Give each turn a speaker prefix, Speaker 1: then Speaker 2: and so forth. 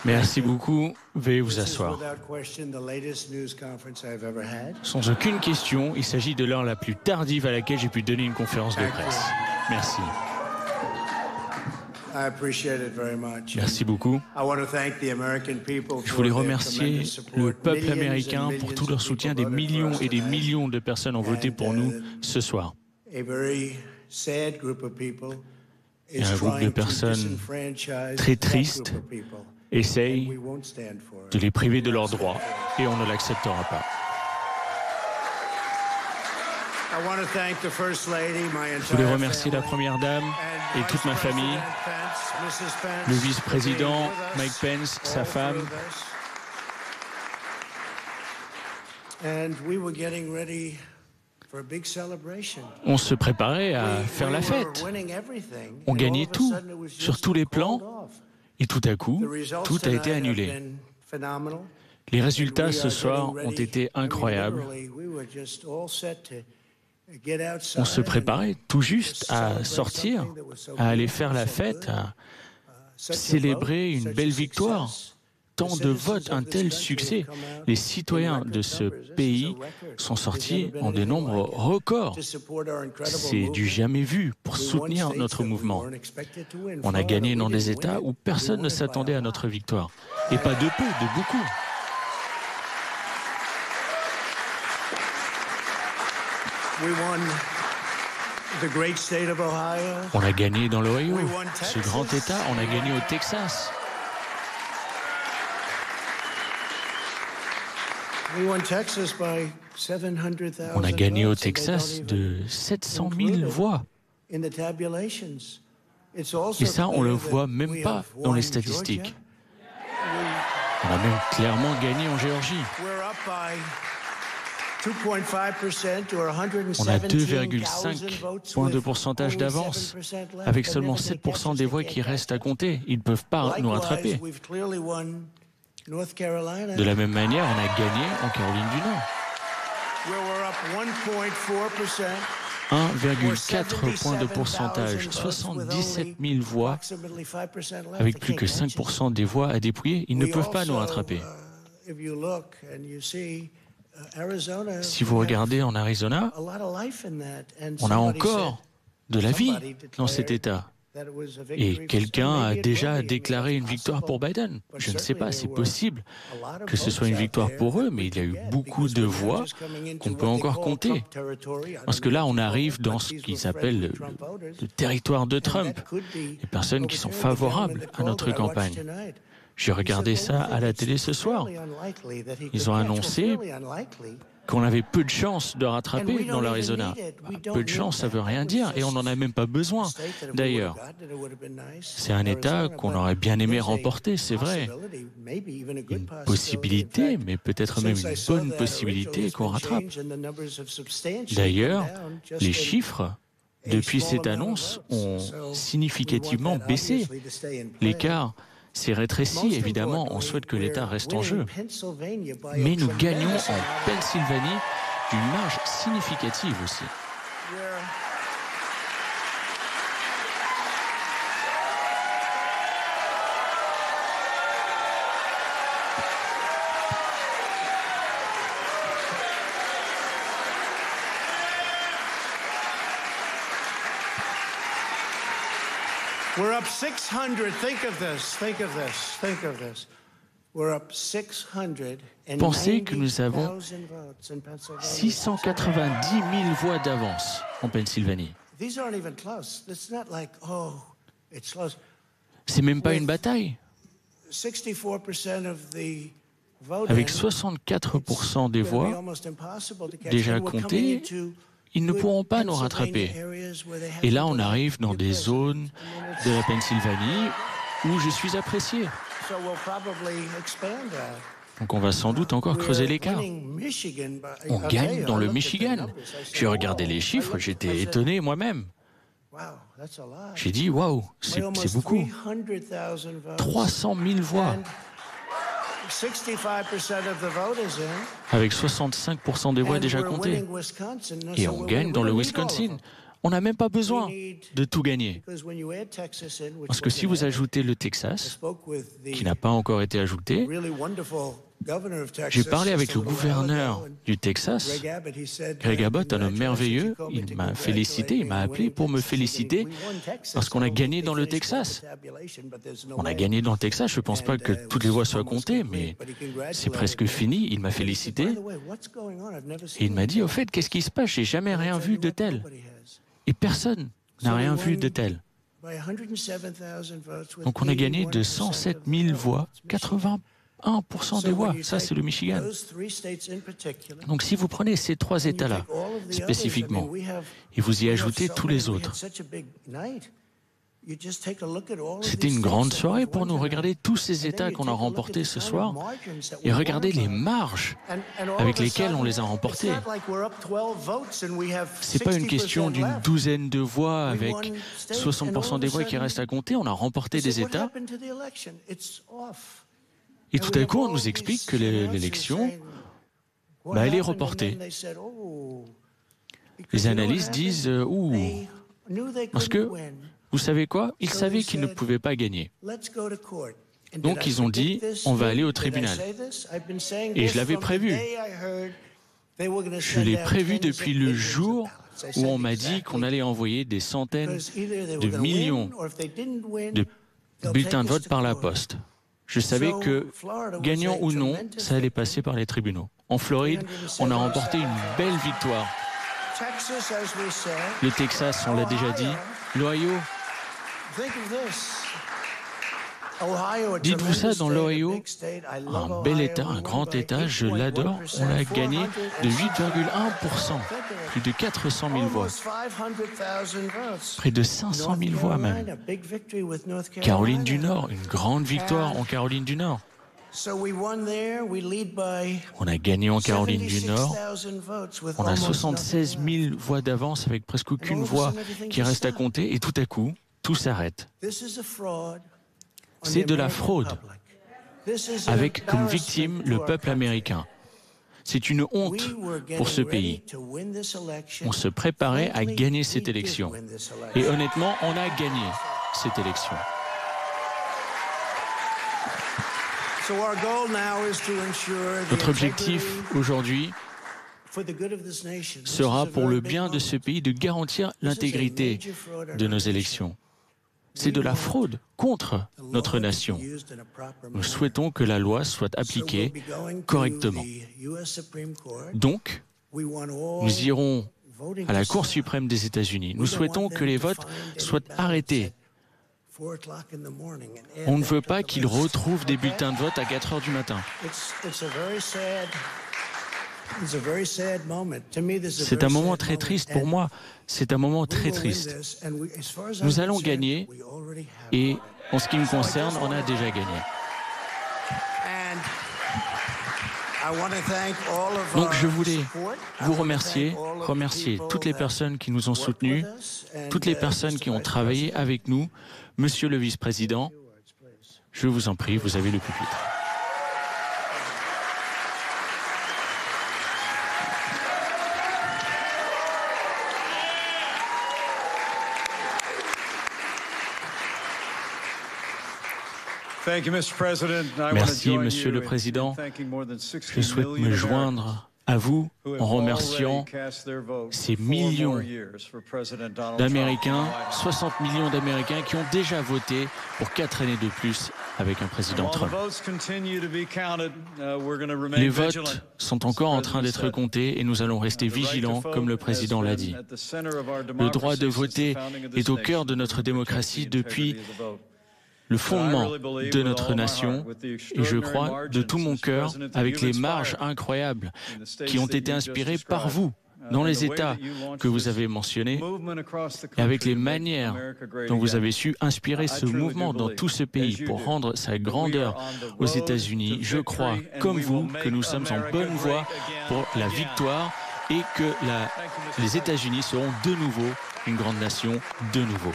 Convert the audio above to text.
Speaker 1: Merci beaucoup. Veuillez vous asseoir. Sans aucune question, il s'agit de l'heure la plus tardive à laquelle j'ai pu donner une conférence de presse. Merci. Merci beaucoup. Je voulais remercier le peuple américain pour tout leur soutien. Des millions et des millions de personnes ont voté pour nous ce soir. Et un groupe de personnes très tristes essaye de les priver de leurs droits et on ne l'acceptera pas. Je voulais remercier la Première Dame et toute ma famille, le vice-président Mike Pence, sa femme. On se préparait à faire la fête. On gagnait tout, sur tous les plans, et tout à coup, tout a été annulé. Les résultats ce soir ont été incroyables. On se préparait tout juste à sortir, à aller faire la fête, à célébrer une belle victoire. Tant de votes, un tel succès. Les citoyens de ce pays sont sortis en des nombres records. C'est du jamais vu pour soutenir notre mouvement. On a gagné dans des États où personne ne s'attendait à notre victoire. Et pas de peu, de beaucoup. On a gagné dans l'Ohio, ce grand État. On a gagné au Texas. On a gagné au Texas de 700 000 voix. Et ça, on ne le voit même pas dans les statistiques. On a même clairement gagné en Géorgie. On a 2,5 points de pourcentage d'avance, avec seulement 7% des voix qui restent à compter. Ils ne peuvent pas nous rattraper. De la même manière, on a gagné en Caroline du Nord. 1,4 points de pourcentage, 77 000 voix, avec plus que 5% des voix à dépouiller. Ils ne peuvent pas nous rattraper. Si vous regardez en Arizona, on a encore de la vie dans cet État. Et quelqu'un a déjà déclaré une victoire pour Biden. Je ne sais pas, c'est possible que ce soit une victoire pour eux, mais il y a eu beaucoup de voix qu'on peut encore compter. Parce que là, on arrive dans ce qu'ils appellent le territoire de Trump. Les personnes qui sont favorables à notre campagne. J'ai regardé ça à la télé ce soir. Ils ont annoncé qu'on avait peu de chances de rattraper dans l'Arizona. Peu de chance, ça ne veut rien dire, et on n'en a même pas besoin. D'ailleurs, c'est un État qu'on aurait bien aimé remporter, c'est vrai. Une possibilité, mais peut-être même une bonne possibilité qu'on rattrape. D'ailleurs, les chiffres, depuis cette annonce, ont significativement baissé. L'écart s'est rétréci, évidemment, on souhaite que l'État reste en jeu. Mais nous gagnons en Pennsylvanie d'une marge significative aussi.
Speaker 2: We're up 600. Think of this. Think of this. Think of this. We're up 600.
Speaker 1: Pensez que nous avons 690 000 voix d'avance en Pennsylvanie. C'est même pas une bataille. Avec 64% des voix déjà comptées, ils ne pourront pas nous rattraper. Et là, on arrive dans des zones de la Pennsylvanie où je suis apprécié. Donc on va sans doute encore creuser l'écart. On gagne dans le Michigan. J'ai regardé les chiffres, j'étais étonné moi-même. J'ai dit, waouh, c'est beaucoup. 300 000 voix. Avec 65% des voix déjà comptées. Et on gagne dans le Wisconsin. On n'a même pas besoin de tout gagner. Parce que si vous ajoutez le Texas, qui n'a pas encore été ajouté, j'ai parlé avec le gouverneur du Texas, Greg Abbott, un homme merveilleux. Il m'a félicité, il m'a appelé pour me féliciter parce qu'on a gagné dans le Texas. On a gagné dans le Texas, je ne pense pas que toutes les voix soient comptées, mais c'est presque fini. Il m'a félicité et il m'a dit, au fait, qu'est-ce qui se passe? J'ai jamais rien vu de tel. Et personne n'a rien vu de tel. Donc on a gagné de 107 000 voix, 81% des voix. Ça, c'est le Michigan. Donc si vous prenez ces 3 États-là, spécifiquement, et vous y ajoutez tous les autres, c'était une grande soirée pour nous. Regardez tous ces États qu'on a remportés ce soir et regardez les marges avec lesquelles on les a remportés. Ce n'est pas une question d'une douzaine de voix avec 60% des voix qui restent à compter. On a remporté des États. Et tout à coup, on nous explique que l'élection, elle est reportée. Les analystes disent « Ouh, parce que... » Vous savez quoi? Ils savaient qu'ils ne pouvaient pas gagner. Donc ils ont dit, on va aller au tribunal. Et je l'avais prévu. Je l'ai prévu depuis le jour où on m'a dit qu'on allait envoyer des centaines de millions de bulletins de vote par la poste. Je savais que, gagnant ou non, ça allait passer par les tribunaux. En Floride, on a remporté une belle victoire. Le Texas, on l'a déjà dit. L'Ohio. Dites-vous ça, dans l'Ohio, un bel État, un grand État, je l'adore, on a gagné de 8,1%, plus de 400 000 voix, près de 500 000 voix même. Caroline du Nord, une grande victoire en Caroline du Nord. On a gagné en Caroline du Nord, on a 76 000 voix d'avance avec presque aucune voix qui reste à compter, et tout à coup, tout s'arrête. C'est de la fraude, avec comme victime le peuple américain. C'est une honte pour ce pays. On se préparait à gagner cette élection. Et honnêtement, on a gagné cette élection. Notre objectif aujourd'hui sera pour le bien de ce pays de garantir l'intégrité de nos élections. C'est de la fraude contre notre nation. Nous souhaitons que la loi soit appliquée correctement. Donc, nous irons à la Cour suprême des États-Unis. Nous souhaitons que les votes soient arrêtés. On ne veut pas qu'ils retrouvent des bulletins de vote à 4 heures du matin. C'est un moment très triste pour moi. C'est un moment très triste. Nous allons gagner et, en ce qui me concerne, on a déjà gagné. Donc je voulais vous remercier toutes les personnes qui nous ont soutenus, toutes les personnes qui ont travaillé avec nous. Monsieur le vice-président, je vous en prie, vous avez le pupitre. Merci, Monsieur le Président. Je souhaite me joindre à vous en remerciant ces millions d'Américains, 60 millions d'Américains qui ont déjà voté pour 4 années de plus avec un président Trump. Les votes sont encore en train d'être comptés et nous allons rester vigilants, comme le président l'a dit. Le droit de voter est au cœur de notre démocratie depuis le fondement de notre nation, et je crois de tout mon cœur, avec les marges incroyables qui ont été inspirées par vous dans les États que vous avez mentionnés, et avec les manières dont vous avez su inspirer ce mouvement dans tout ce pays pour rendre sa grandeur aux États-Unis. Je crois, comme vous, que nous sommes en bonne voie pour la victoire et que les États-Unis seront de nouveau une grande nation, de nouveau.